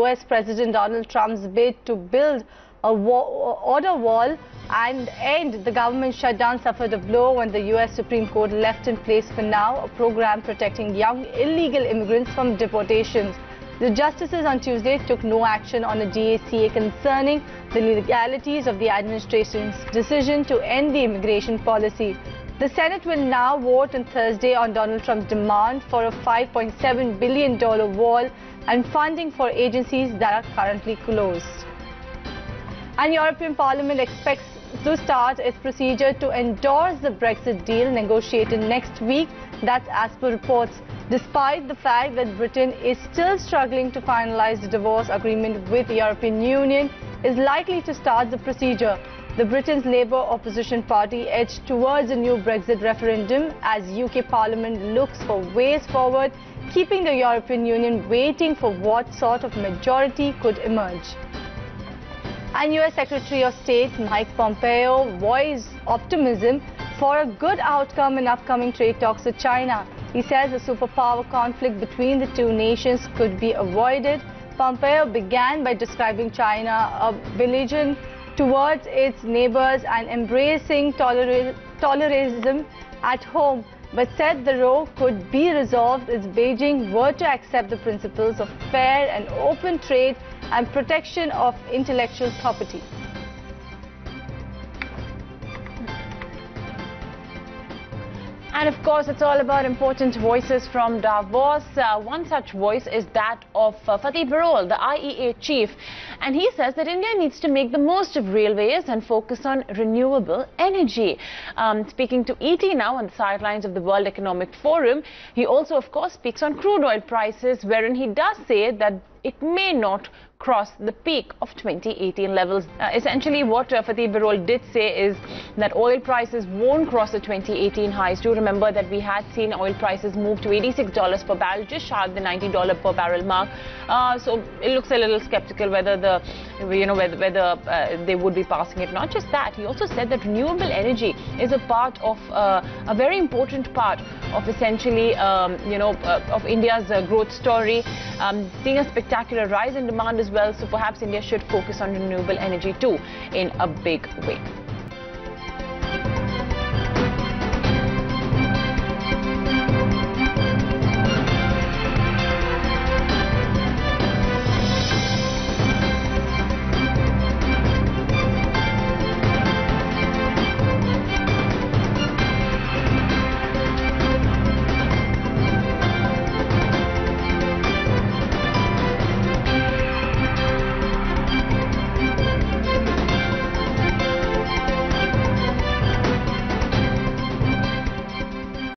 US President Donald Trump's bid to build a border wall and end the government shutdown suffered a blow when the US Supreme Court left in place for now a program protecting young illegal immigrants from deportations. The justices on Tuesday took no action on a DACA concerning the legalities of the administration's decision to end the immigration policy. The Senate will now vote on Thursday on Donald Trump's demand for a $5.7 billion wall and funding for agencies that are currently closed. And European Parliament expects to start its procedure to endorse the Brexit deal negotiated next week. That's as per reports, despite the fact that Britain is still struggling to finalize the divorce agreement with the European Union, is likely to start the procedure. The Britain's Labour opposition party edged towards a new Brexit referendum as UK Parliament looks for ways forward, keeping the European Union waiting for what sort of majority could emerge. And US Secretary of State Mike Pompeo voiced optimism for a good outcome in upcoming trade talks with China. He says a superpower conflict between the two nations could be avoided. Pompeo began by describing China a belligerent towards its neighbors and embracing tolerism at home, but said the row could be resolved if Beijing were to accept the principles of fair and open trade and protection of intellectual property. And of course, it's all about important voices from Davos. One such voice is that of Fatih Birol, the IEA Chief. And he says that India needs to make the most of railways and focus on renewable energy. Speaking to ET now on the sidelines of the World Economic Forum, he also, of course, speaks on crude oil prices, wherein he does say that it may not cross the peak of 2018 levels. Essentially, what Fatih Birol did say is that oil prices won't cross the 2018 highs. Do remember that we had seen oil prices move to $86 per barrel, just shy of the $90 per barrel mark. So it looks a little skeptical whether they would be passing it. Not just that, he also said that renewable energy is a part of a very important part of essentially of India's growth story, seeing a spectacular rise in demand as well. So perhaps India should focus on renewable energy too in a big way.